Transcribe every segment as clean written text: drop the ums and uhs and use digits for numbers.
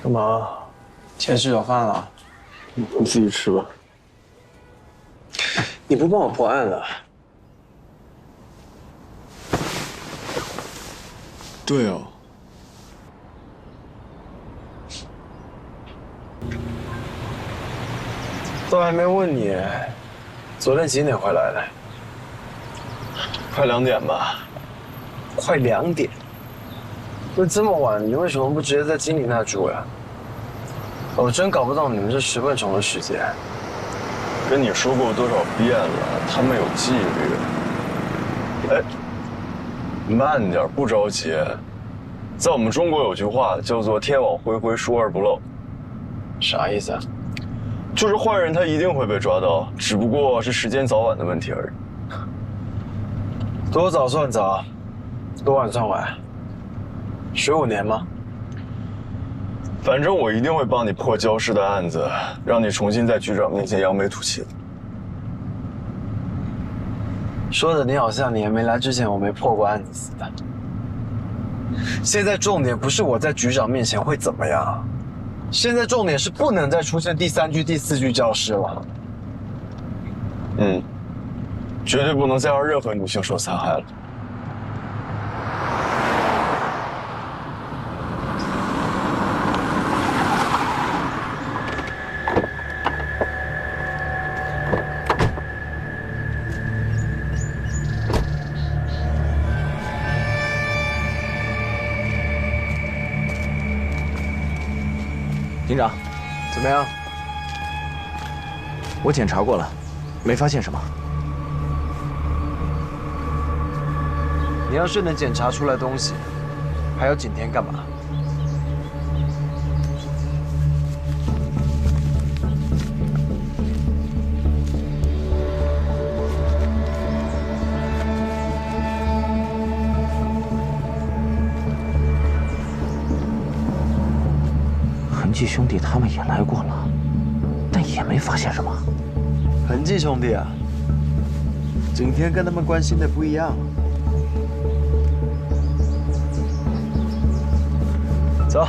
干嘛？钱吃早饭了。你自己吃吧。你不帮我破案了？对哦。都还没问你，昨天几点回来的？快2点吧。快2点。都这么晚，你为什么不直接在经理那住呀？我真搞不懂你们这10分钟的时间。跟你说过多少遍了，他们有纪律。哎，慢点，不着急。在我们中国有句话叫做"天网恢恢，疏而不漏"，啥意思啊？就是坏人他一定会被抓到，只不过是时间早晚的问题而已。多早算早，多晚算晚。15年吗？反正我一定会帮你破焦氏的案子，让你重新在局长面前扬眉吐气的。说的你好像你还没来之前我没破过案子似的。现在重点不是我在局长面前会怎么样，现在重点是不能再出现第3具、第4具焦尸了。绝对不能再让任何女性受残害了。警长，怎么样？我检查过了，没发现什么。你要是能检查出来东西，还要景天干嘛？痕迹兄弟他们也来过了，但也没发现什么。痕迹兄弟啊，景天跟他们关心的不一样。走。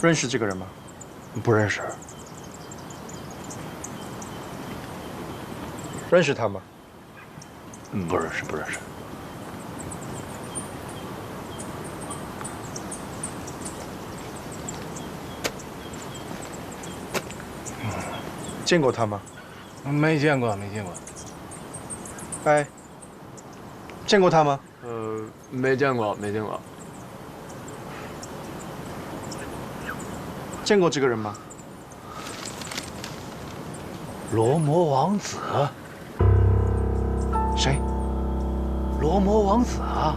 认识这个人吗？不认识。认识他吗？不认识，不认识。见过他吗？没见过，没见过。哎，见过他吗？没见过，没见过。见过这个人吗？罗摩王子？谁？罗摩王子啊！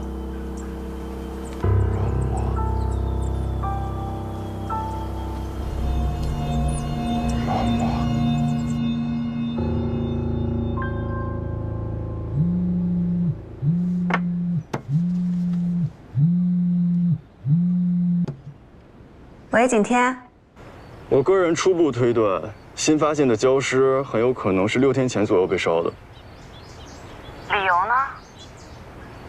喂，景天。我个人初步推断，新发现的焦尸很有可能是6天前左右被烧的。理由呢？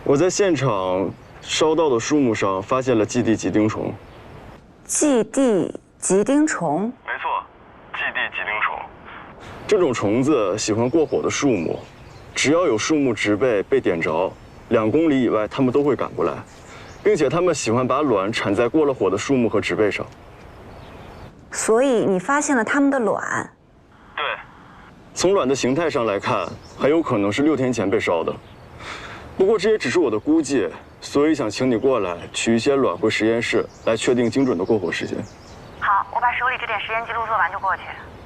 我在现场烧到的树木上发现了寄地吉丁虫。寄地吉丁虫？没错，寄地吉丁虫。这种虫子喜欢过火的树木，只要有树木植被被点着，2公里以外它们都会赶过来，并且它们喜欢把卵产在过了火的树木和植被上。所以你发现了它们的卵？对。从卵的形态上来看，很有可能是6天前被烧的。不过这也只是我的估计，所以想请你过来取一些卵回实验室，来确定精准的过火时间。好，我把手里这点实验记录做完就过去，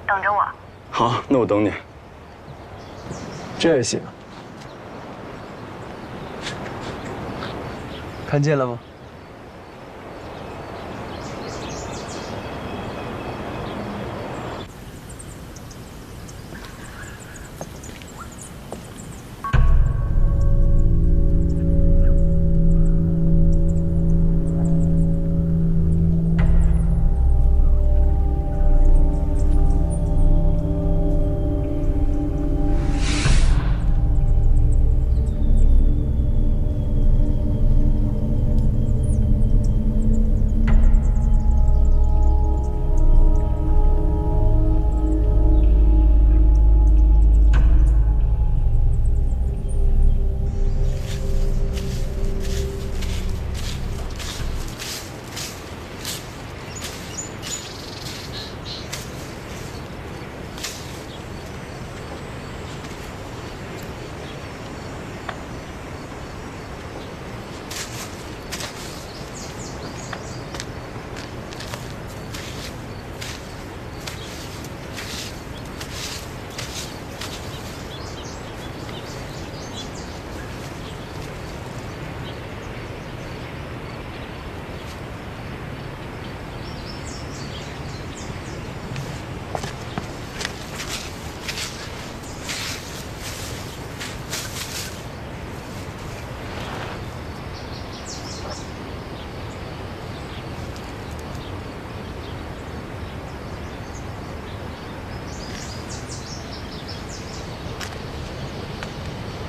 等着我。好，那我等你。这也行。看见了吗？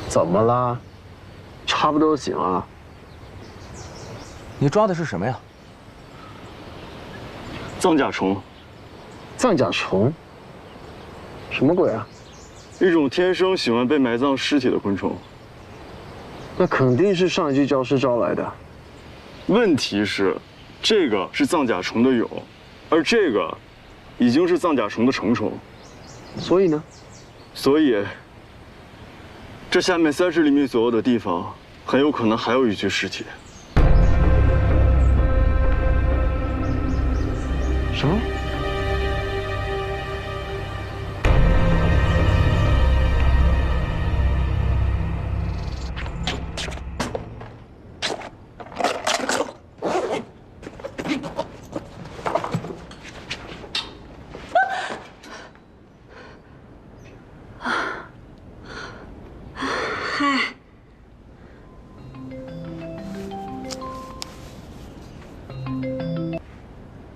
怎么了？差不多就行了。你抓的是什么呀？藏甲虫。藏甲虫？什么鬼啊？一种天生喜欢被埋葬尸体的昆虫。那肯定是上一具焦尸招来的。问题是，这个是藏甲虫的蛹，而这个已经是藏甲虫的成虫。所以呢？所以，这下面30厘米左右的地方，很有可能还有一具尸体。什么？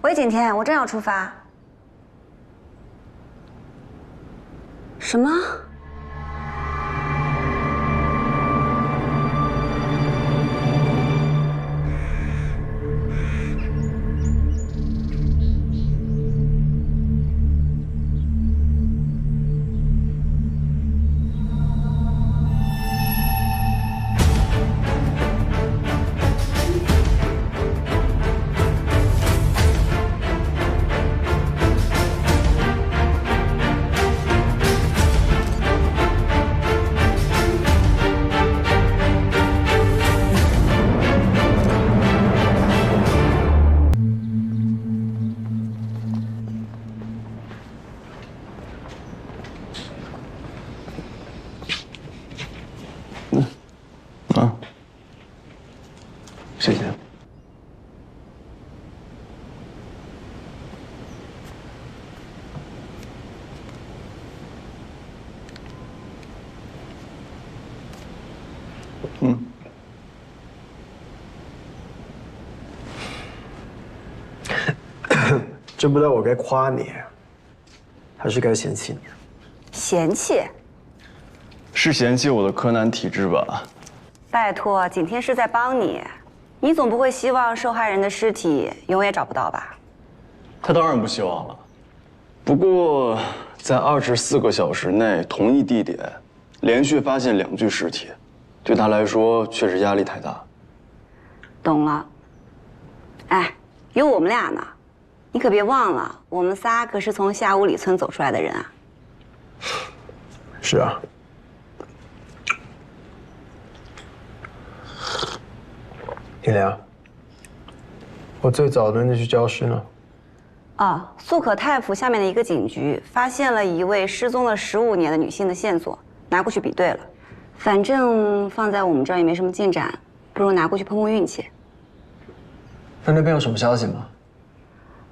喂，景天，我正要出发。什么？这不知道我该夸你，还是该嫌弃你？嫌弃？是嫌弃我的柯南体质吧？拜托，景天是在帮你，你总不会希望受害人的尸体永远找不到吧？他当然不希望了。不过，在24个小时内同一地点，连续发现2具尸体，对他来说确实压力太大。懂了。哎，有我们俩呢，你可别忘了，我们仨可是从下五里村走出来的人啊。是啊。一良，我最早的那具焦尸呢？哦，素可泰府下面的一个警局发现了一位失踪了15年的女性的线索，拿过去比对了。反正放在我们这儿也没什么进展，不如拿过去碰碰运气。那边有什么消息吗？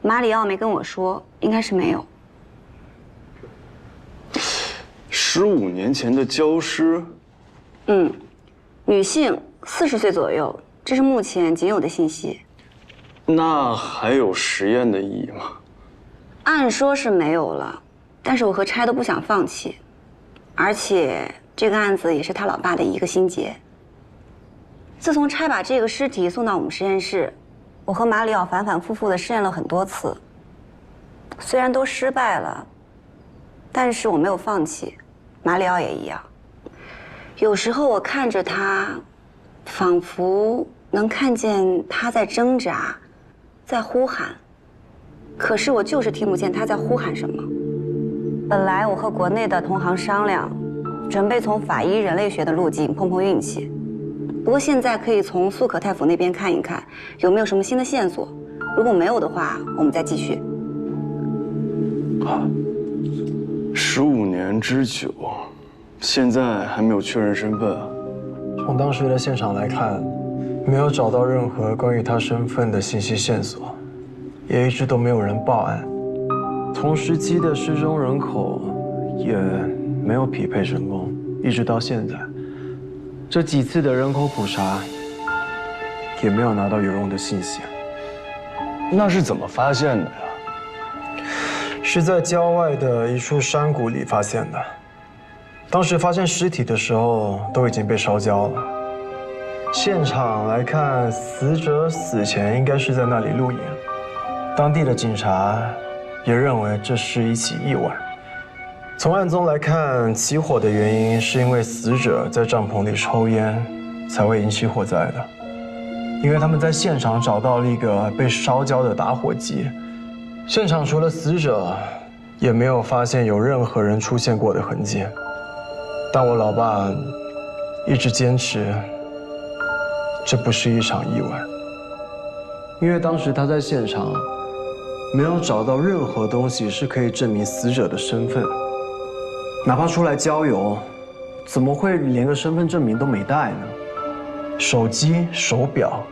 马里奥没跟我说，应该是没有。15年前的焦尸，女性40岁左右，这是目前仅有的信息。那还有实验的意义吗？按说是没有了，但是我和差都不想放弃，而且这个案子也是他老爸的一个心结。自从差把这个尸体送到我们实验室，我和马里奥反反复复的试验了很多次，虽然都失败了，但是我没有放弃，马里奥也一样。有时候我看着他，仿佛能看见他在挣扎，在呼喊，可是我就是听不见他在呼喊什么。本来我和国内的同行商量，准备从法医人类学的路径碰碰运气，不过现在可以从素可泰府那边看一看有没有什么新的线索，如果没有的话，我们再继续。15年之久，现在还没有确认身份啊。从当时的现场来看，没有找到任何关于他身份的信息线索，也一直都没有人报案。从10期的失踪人口也没有匹配成功，一直到现在，这几次的人口普查也没有拿到有用的信息。那是怎么发现的呀？是在郊外的一处山谷里发现的。当时发现尸体的时候都已经被烧焦了。现场来看，死者死前应该是在那里露营。当地的警察也认为这是一起意外。从案中来看，起火的原因是因为死者在帐篷里抽烟，才会引起火灾的。因为他们在现场找到了一个被烧焦的打火机，现场除了死者，也没有发现有任何人出现过的痕迹。但我老爸一直坚持，这不是一场意外，因为当时他在现场没有找到任何东西是可以证明死者的身份，哪怕出来郊游，怎么会连个身份证明都没带呢？手机、手表，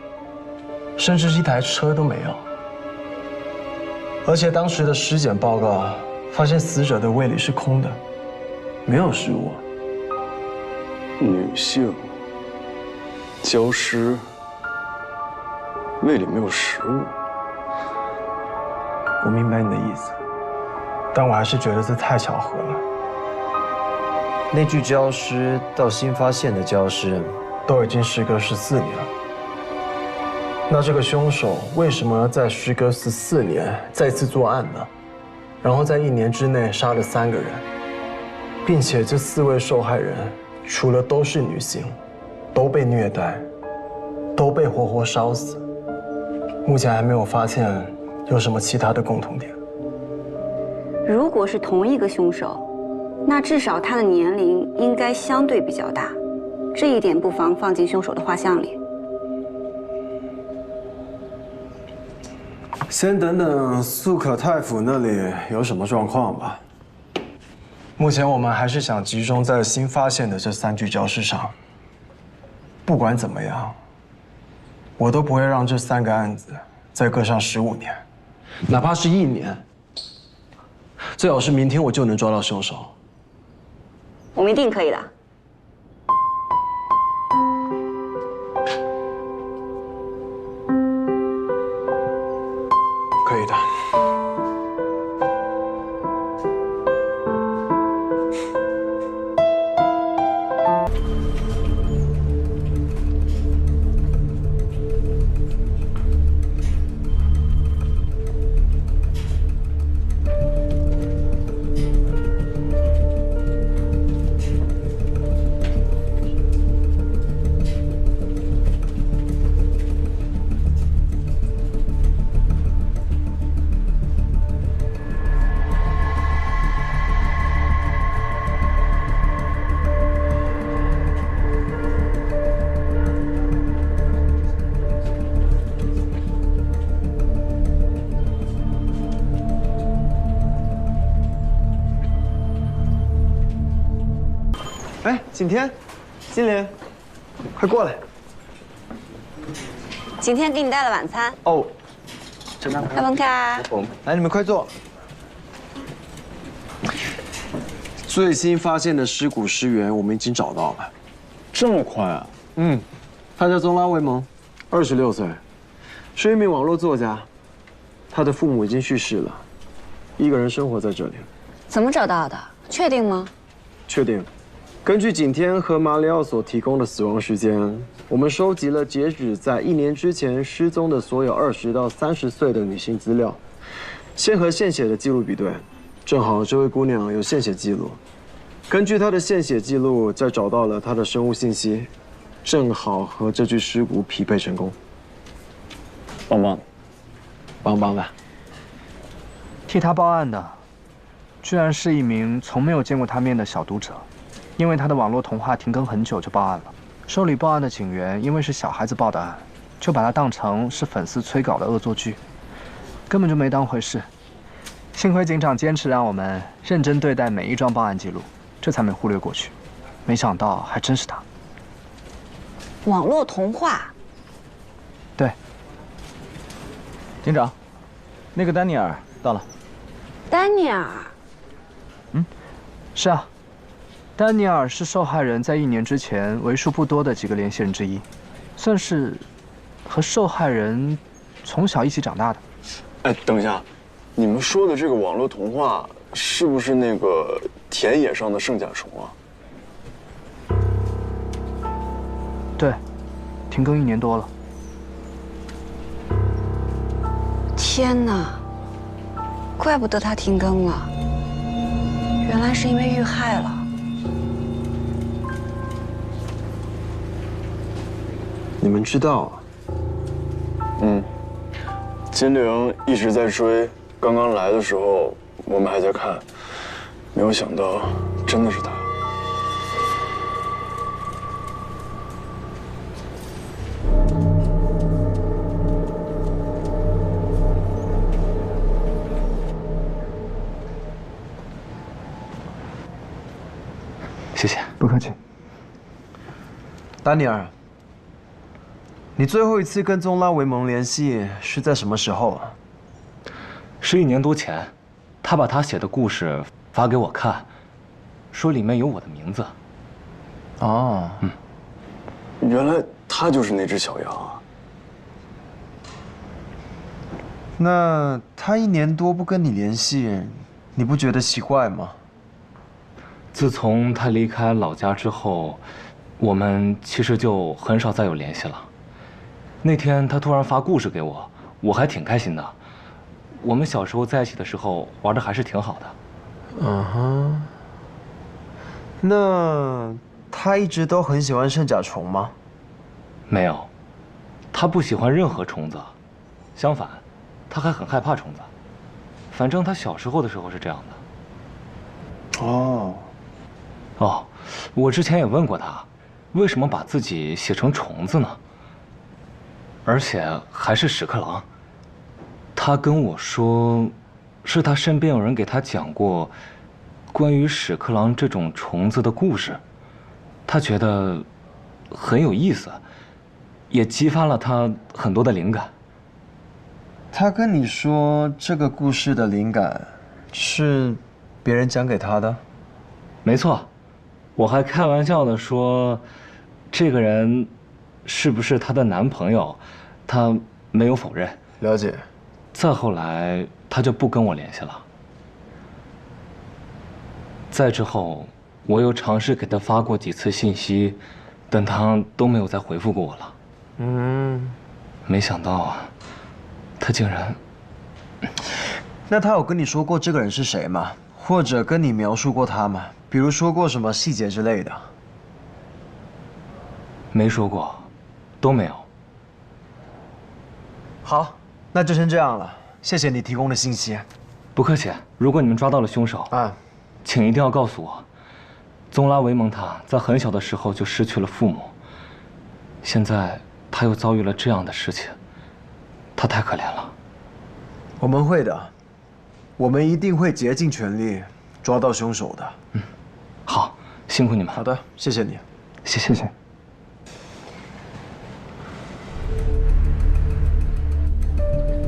甚至是一台车都没有。而且当时的尸检报告发现死者的胃里是空的，没有食物。女性，焦尸，胃里没有食物。我明白你的意思，但我还是觉得这太巧合了。那具焦尸到新发现的焦尸，都已经时隔14年了。那这个凶手为什么要在时隔14年再次作案呢？然后在1年之内杀了3个人，并且这4位受害人除了都是女性，都被虐待，都被活活烧死。目前还没有发现有什么其他的共同点。如果是同一个凶手，那至少他的年龄应该相对比较大，这一点不妨放进凶手的画像里。先等等素可泰府那里有什么状况吧。目前我们还是想集中在新发现的这3具焦尸上。不管怎么样，我都不会让这3个案子再搁上15年，哪怕是1年，最好是明天我就能抓到凶手。我们一定可以的。可以的。哎，景天，金莲，快过来。景天给你带了晚餐。哦，开门开。来，你们快坐。最新发现的尸骨尸源，我们已经找到了。这么快啊？他叫宗拉维蒙，26岁，是一名网络作家。他的父母已经去世了，一个人生活在这里。怎么找到的？确定吗？确定。根据景天和马里奥所提供的死亡时间，我们收集了截止在1年之前失踪的所有20到30岁的女性资料，先和献血的记录比对，正好这位姑娘有献血记录。根据她的献血记录，再找到了她的生物信息，正好和这具尸骨匹配成功。棒棒，棒棒的。替他报案的，居然是一名从没有见过他面的小读者。因为他的网络童话停更很久就报案了，受理报案的警员因为是小孩子报的案，就把他当成是粉丝催稿的恶作剧，根本就没当回事。幸亏警长坚持让我们认真对待每一桩报案记录，这才没忽略过去。没想到还真是他。网络童话。对。警长，那个丹尼尔到了。丹尼尔。是啊。丹尼尔是受害人在1年之前为数不多的几个联系人之一，算是和受害人从小一起长大的。哎，等一下，你们说的这个网络童话是不是那个田野上的圣甲虫啊？对，停更1年多了。天哪，怪不得他停更了，原来是因为遇害了。你们知道？金陵一直在追，刚刚来的时候我们还在看，没有想到真的是他。谢谢。不客气。丹尼尔，你最后一次跟宗拉维蒙联系是在什么时候啊？是1年多前，他把他写的故事发给我看，说里面有我的名字。哦，原来他就是那只小羊啊！那他1年多不跟你联系，你不觉得奇怪吗？自从他离开老家之后，我们其实就很少再有联系了。那天他突然发故事给我，我还挺开心的。我们小时候在一起的时候玩的还是挺好的。那他一直都很喜欢圣甲虫吗？没有，他不喜欢任何虫子，相反，他还很害怕虫子。反正他小时候的时候是这样的。哦，我之前也问过他，为什么把自己写成虫子呢？而且还是屎壳郎。他跟我说，是他身边有人给他讲过关于屎壳郎这种虫子的故事，他觉得很有意思，也激发了他很多的灵感。他跟你说这个故事的灵感是别人讲给他的？没错，我还开玩笑的说，这个人是不是她的男朋友，她没有否认。了解。再后来，她就不跟我联系了。再之后，我又尝试给她发过几次信息，但她都没有再回复过我了。没想到啊，她竟然……那他有跟你说过这个人是谁吗？或者跟你描述过他吗？比如说过什么细节之类的？没说过，都没有。好，那就先这样了。谢谢你提供的信息。不客气。如果你们抓到了凶手请一定要告诉我。宗拉维蒙他在很小的时候就失去了父母，现在他又遭遇了这样的事情，他太可怜了。我们会的，我们一定会竭尽全力抓到凶手的。好，辛苦你们。好的，谢谢你。谢谢。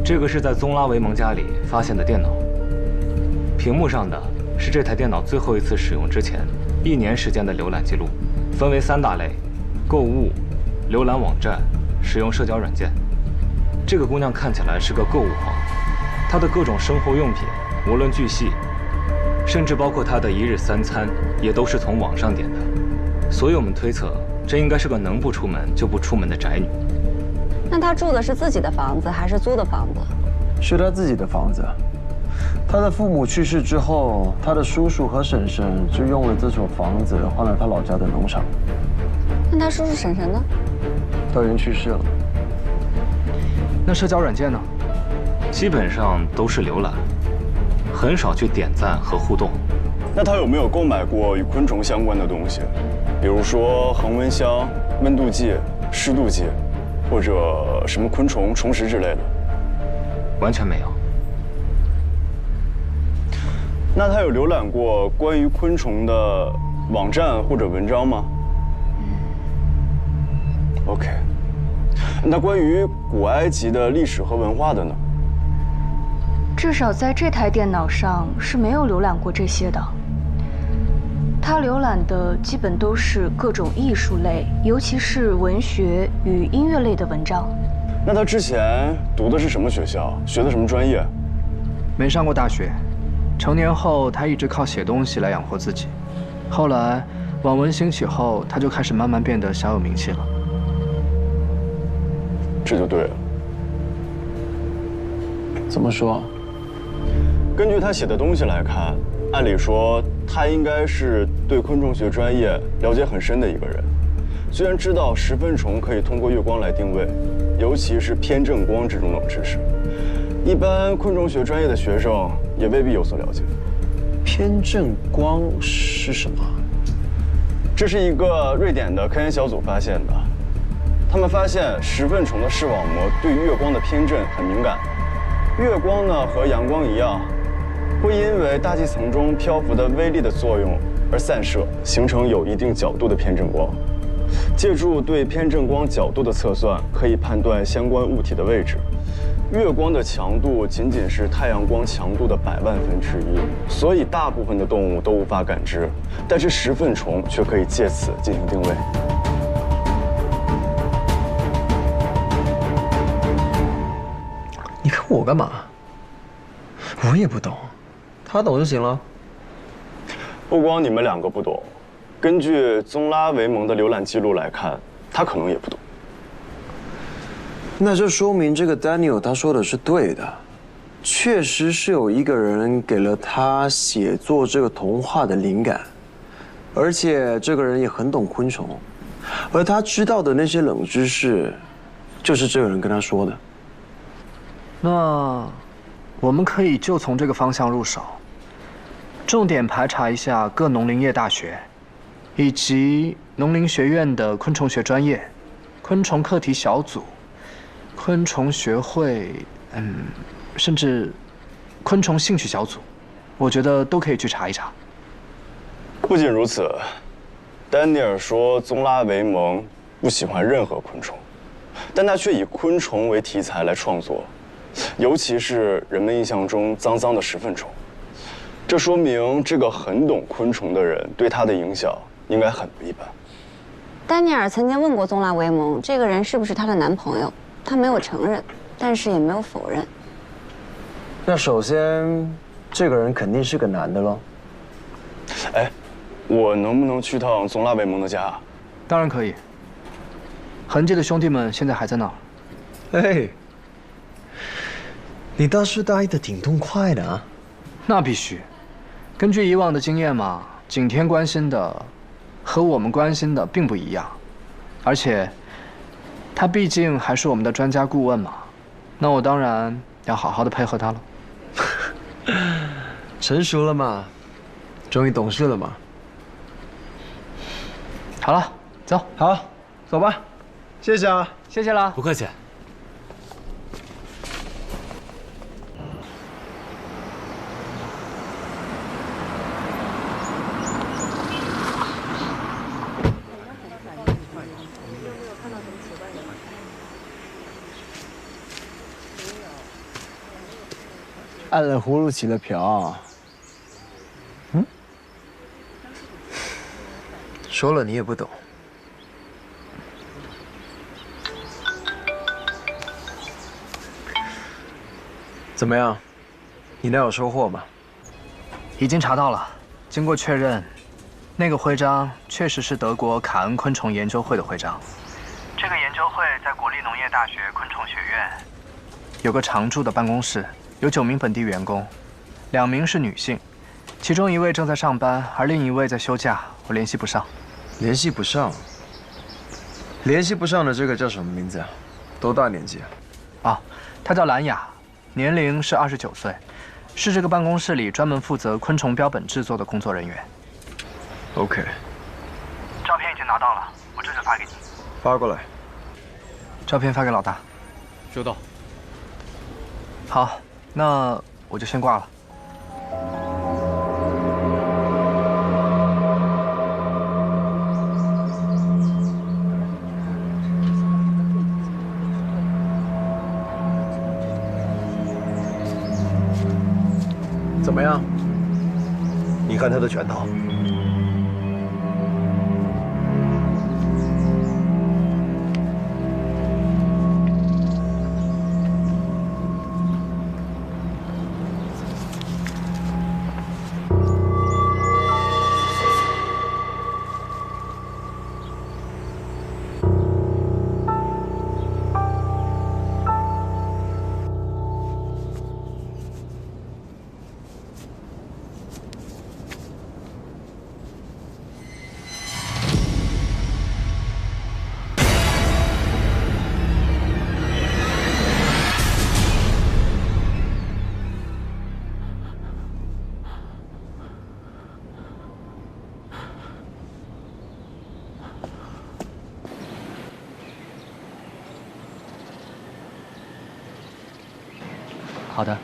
这个是在宗拉维蒙家里发现的电脑，屏幕上的是这台电脑最后一次使用之前1年时间的浏览记录，分为3大类：购物、浏览网站、使用社交软件。这个姑娘看起来是个购物狂，她的各种生活用品，无论巨细，甚至包括她的1日3餐，也都是从网上点的。所以我们推测，这应该是个能不出门就不出门的宅女。那她住的是自己的房子还是租的房子？是他自己的房子。他的父母去世之后，他的叔叔和婶婶就用了这所房子换了他老家的农场。那他叔叔婶婶呢？都已经去世了。那社交软件呢？基本上都是浏览，很少去点赞和互动。那他有没有购买过与昆虫相关的东西，比如说恒温箱、温度计、湿度计，或者什么昆虫虫食之类的？完全没有。那他有浏览过关于昆虫的网站或者文章吗？OK。那关于古埃及的历史和文化的呢？至少在这台电脑上是没有浏览过这些的。他浏览的基本都是各种艺术类，尤其是文学与音乐类的文章。那他之前读的是什么学校？学的什么专业？没上过大学。成年后，他一直靠写东西来养活自己。后来，网文兴起后，他就开始慢慢变得小有名气了。这就对了。怎么说？根据他写的东西来看，按理说他应该是对昆虫学专业了解很深的一个人。虽然知道食粪虫可以通过月光来定位，尤其是偏振光这种冷知识，一般昆虫学专业的学生也未必有所了解。偏振光是什么？这是一个瑞典的科研小组发现的。他们发现食粪虫的视网膜对月光的偏振很敏感。月光呢和阳光一样，会因为大气层中漂浮的微粒的作用而散射，形成有一定角度的偏振光。借助对偏振光角度的测算，可以判断相关物体的位置。月光的强度仅仅是太阳光强度的100万分之一，所以大部分的动物都无法感知，但是食粪虫却可以借此进行定位。你看我干嘛？我也不懂，他懂就行了。不光你们2个不懂，根据宗拉维蒙的浏览记录来看，他可能也不懂。那这说明这个 Daniel 他说的是对的，确实是有一个人给了他写作这个童话的灵感，而且这个人也很懂昆虫，而他知道的那些冷知识，就是这个人跟他说的。那我们可以就从这个方向入手，重点排查一下各农林业大学，以及农林学院的昆虫学专业、昆虫课题小组、昆虫学会，甚至昆虫兴趣小组，我觉得都可以去查一查。不仅如此，丹尼尔说宗拉维蒙不喜欢任何昆虫，但他却以昆虫为题材来创作。尤其是人们印象中脏脏的食粪虫，这说明这个很懂昆虫的人对他的影响应该很不一般。丹尼尔曾经问过宗拉维蒙这个人是不是她的男朋友，他没有承认，但是也没有否认。那首先，这个人肯定是个男的喽。哎，我能不能去趟宗拉维蒙的家？当然可以。痕迹的兄弟们现在还在那儿。哎。你倒是答应的挺痛快的啊！那必须，根据以往的经验嘛，景天关心的和我们关心的并不一样，而且他毕竟还是我们的专家顾问嘛，那我当然要好好的配合他了。成熟了嘛，终于懂事了嘛。好了，走，好，走吧，谢谢啊，谢谢啦，不客气。按了葫芦起了瓢。说了你也不懂。怎么样？你那有收获吗？已经查到了，经过确认，那个徽章确实是德国卡恩昆虫研究会的徽章。这个研究会在国立农业大学昆虫学院有个常驻的办公室，有9名本地员工，2名是女性，其中1位正在上班，而另1位在休假，我联系不上。联系不上？联系不上的这个叫什么名字啊？多大年纪啊？啊，她叫兰雅，年龄是29岁，是这个办公室里专门负责昆虫标本制作的工作人员。OK。照片已经拿到了，我这就发给你。发过来。照片发给老大。收到。好，那我就先挂了。怎么样？你看他的拳头。好的，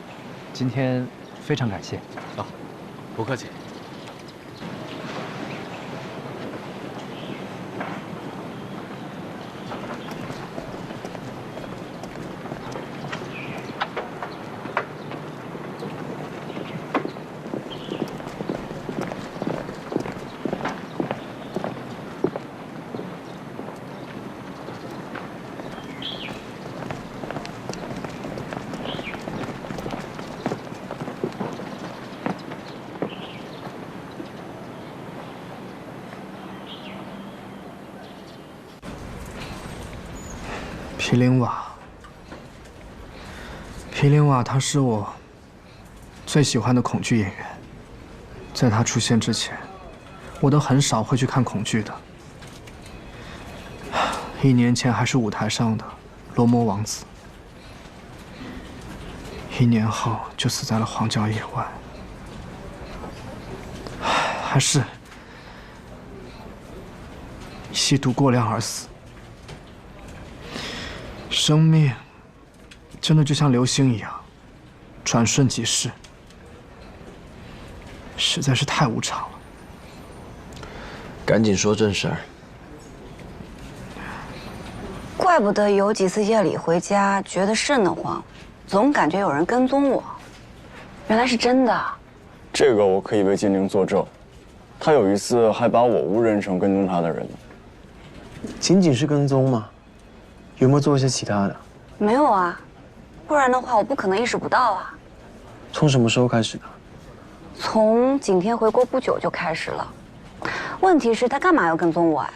今天非常感谢。啊，不客气。皮林瓦，皮林瓦，他是我最喜欢的恐惧演员。在他出现之前，我都很少会去看恐惧的。1年前还是舞台上的罗摩王子，1年后就死在了荒郊野外，还是吸毒过量而死。生命真的就像流星一样，转瞬即逝，实在是太无常了。赶紧说正事儿。怪不得有几次夜里回家觉得瘆得慌，总感觉有人跟踪我。原来是真的。这个我可以为金玲作证，他有一次还把我误认成跟踪他的人呢。仅仅是跟踪吗？有没有做一些其他的？没有啊，不然的话我不可能意识不到啊。从什么时候开始的？从景天回国不久就开始了。问题是，他干嘛要跟踪我呀？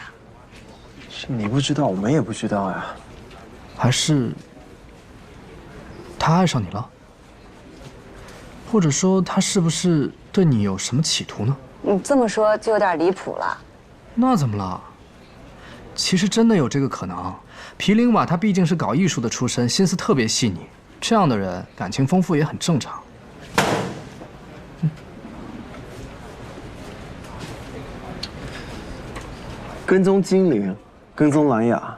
是你不知道，我们也不知道呀。还是他爱上你了？或者说，他是不是对你有什么企图呢？你这么说就有点离谱了。那怎么了？其实真的有这个可能。皮林瓦他毕竟是搞艺术的出身，心思特别细腻，这样的人感情丰富也很正常。跟踪精灵，跟踪兰雅，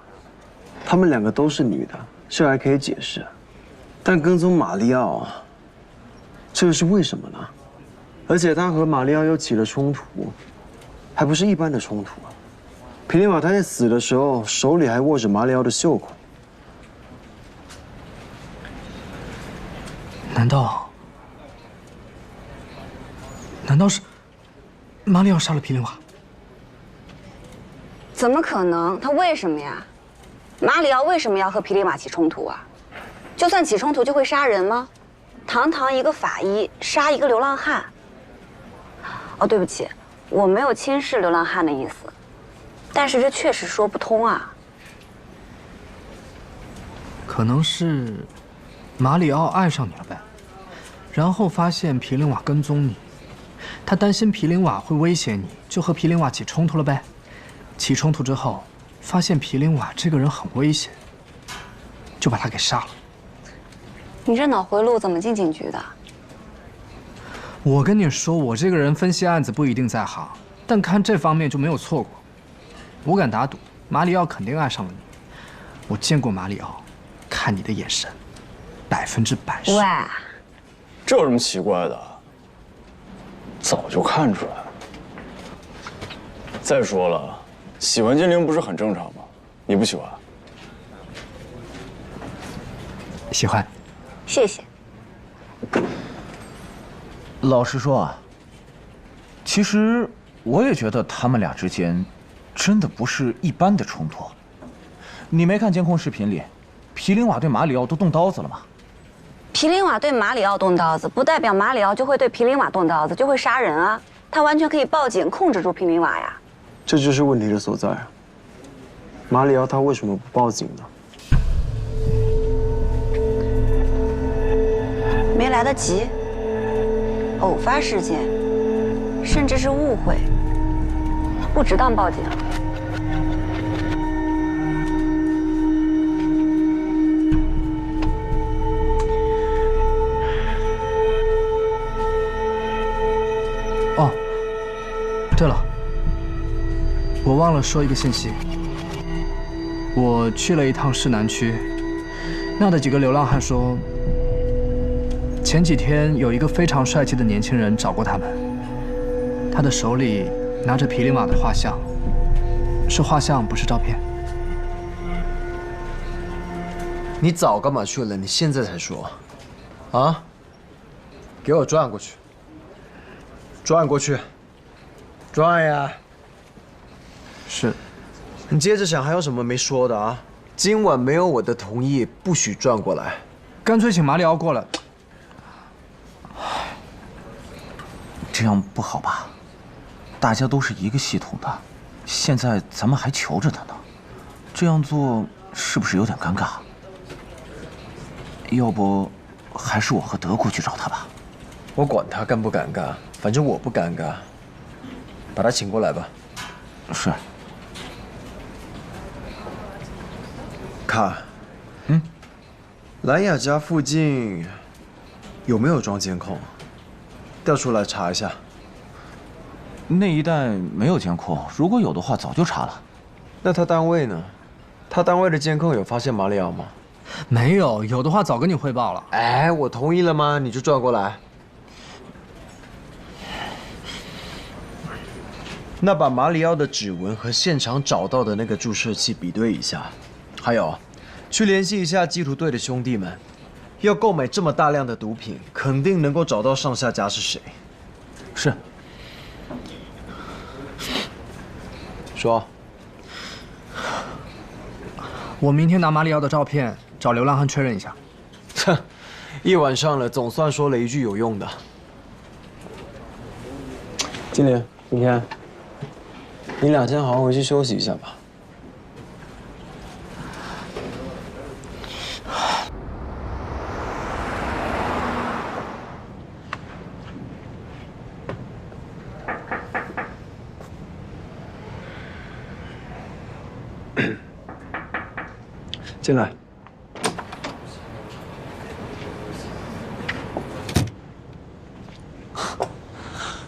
他们2个都是女的，这还可以解释。但跟踪马里奥，这又是为什么呢？而且他和马里奥又起了冲突，还不是一般的冲突。皮林瓦他在死的时候手里还握着马里奥的袖口。难道难道是马里奥杀了皮林瓦？怎么可能？他为什么呀？马里奥为什么要和皮林瓦起冲突啊？就算起冲突就会杀人吗？堂堂一个法医杀一个流浪汉。哦，对不起，我没有轻视流浪汉的意思，但是这确实说不通啊。可能是马里奥爱上你了呗，然后发现皮林瓦跟踪你，他担心皮林瓦会威胁你，就和皮林瓦起冲突了呗。起冲突之后，发现皮林瓦这个人很危险，就把他给杀了。你这脑回路怎么进警局的？我跟你说，我这个人分析案子不一定在行，但看这方面就没有错过。我敢打赌，马里奥肯定爱上了你。我见过马里奥，看你的眼神，100%是。喂，这有什么奇怪的？早就看出来了。再说了，喜欢精灵不是很正常吗？你不喜欢？喜欢。谢谢。老实说啊，其实我也觉得他们俩之间真的不是一般的冲突。你没看监控视频里，皮林瓦对马里奥都动刀子了吗？皮林瓦对马里奥动刀子，不代表马里奥就会对皮林瓦动刀子，就会杀人啊！他完全可以报警控制住皮林瓦呀。这就是问题的所在啊。马里奥他为什么不报警呢？没来得及，偶发事件，甚至是误会，不值当报警。哦，对了，我忘了说一个信息。我去了一趟市南区，那的几个流浪汉说，前几天有一个非常帅气的年轻人找过他们，他的手里拿着皮林瓦的画像，是画像，不是照片。你早干嘛去了？你现在才说，啊？给我转过去，转过去，转呀！是。你接着想还有什么没说的啊？今晚没有我的同意，不许转过来。干脆请马里奥过来。这样不好吧？大家都是一个系统的，现在咱们还求着他呢，这样做是不是有点尴尬？要不，还是我和德国去找他吧。我管他尴不尴尬，反正我不尴尬。把他请过来吧。是。卡，兰雅家附近有没有装监控？调出来查一下。那一带没有监控，如果有的话早就查了。那他单位呢？他单位的监控有发现马里奥吗？没有，有的话早跟你汇报了。哎，我同意了吗？你就转过来。那把马里奥的指纹和现场找到的那个注射器比对一下，还有，去联系一下缉毒队的兄弟们。要购买这么大量的毒品，肯定能够找到上下家是谁。是。说。我明天拿马里奥的照片找流浪汉确认一下。哼，一晚上了，总算说了一句有用的。经理，明天你2天好好回去休息一下吧。进来。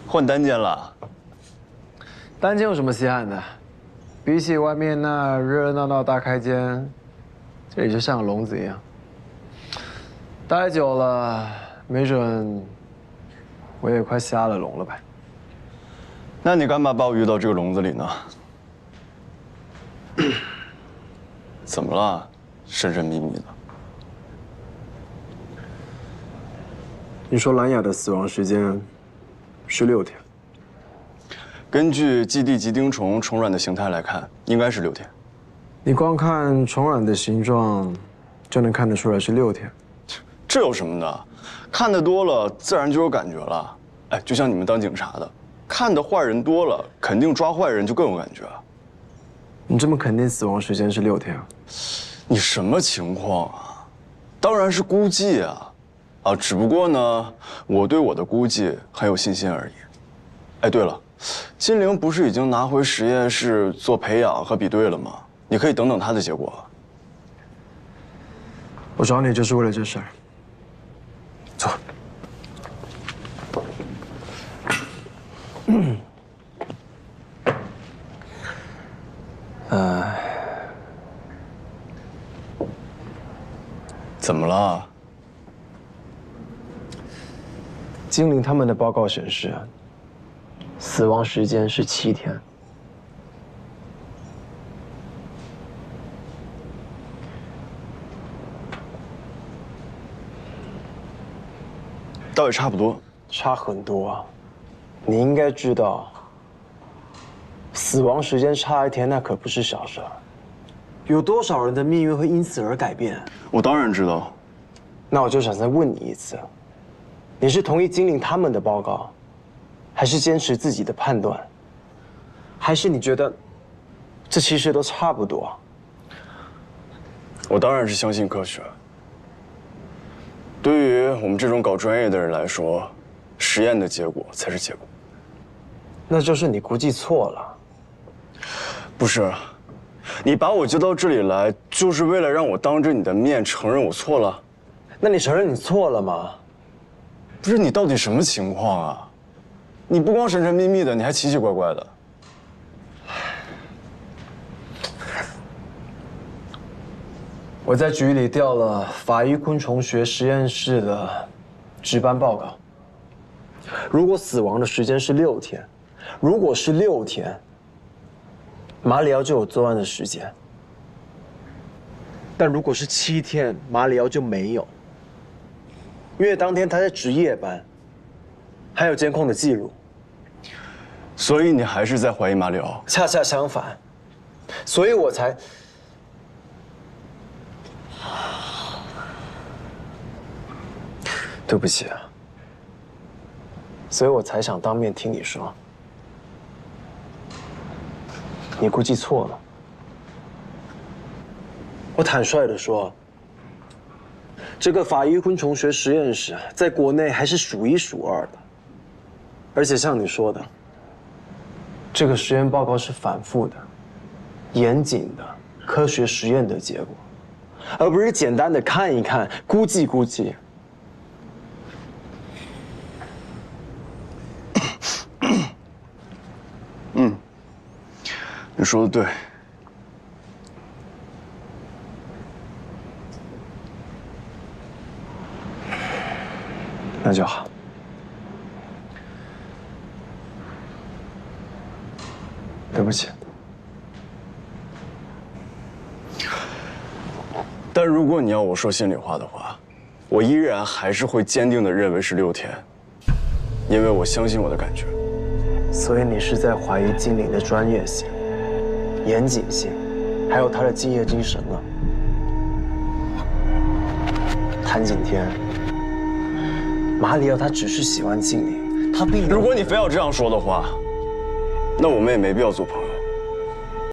换单间了。单间有什么稀罕的？比起外面那热热闹闹大开间，这里就像个笼子一样。待久了，没准我也快瞎了笼了呗。那你干嘛把我约到这个笼子里呢？怎么了？神神秘秘的。你说兰雅的死亡时间是6天。根据基地吉丁虫虫卵的形态来看，应该是6天。你光看虫卵的形状，就能看得出来是6天。这有什么的？看得多了，自然就有感觉了。哎，就像你们当警察的，看的坏人多了，肯定抓坏人就更有感觉。你这么肯定死亡时间是6天啊？你什么情况啊？当然是估计啊，只不过呢，我对我的估计很有信心而已。哎，对了，金陵不是已经拿回实验室做培养和比对了吗？你可以等等他的结果。我找你就是为了这事儿。走。怎么了？金陵他们的报告显示，死亡时间是7天。倒也差不多，差很多啊！你应该知道，死亡时间差1天那可不是小事儿。有多少人的命运会因此而改变？我当然知道。那我就想再问你一次，你是同意金陵他们的报告，还是坚持自己的判断？还是你觉得这其实都差不多？我当然是相信科学。对于我们这种搞专业的人来说，实验的结果才是结果。那就是你估计错了。不是，你把我叫到这里来，就是为了让我当着你的面承认我错了？那你承认你错了吗？不是，你到底什么情况啊？你不光神神秘秘的，你还奇奇怪怪的。我在局里调了法医昆虫学实验室的值班报告。如果死亡的时间是6天，如果是6天，马里奥就有作案的时间。但如果是7天，马里奥就没有，因为当天他在值夜班，还有监控的记录。所以你还是在怀疑马里奥？恰恰相反，所以我才。对不起啊，所以我才想当面听你说，你估计错了。我坦率地说，这个法医昆虫学实验室在国内还是数1数2的，而且像你说的，这个实验报告是反复的、严谨的科学实验的结果，而不是简单的看一看、估计估计。你说的对。那就好。对不起。但如果你要我说心里话的话，我依然还是会坚定地认为是6天，因为我相信我的感觉。所以你是在怀疑金陵的专业性、严谨性，还有他的敬业精神了。谭景天，马里奥他只是喜欢金陵，他并没有。如果你非要这样说的话，那我们也没必要做朋友。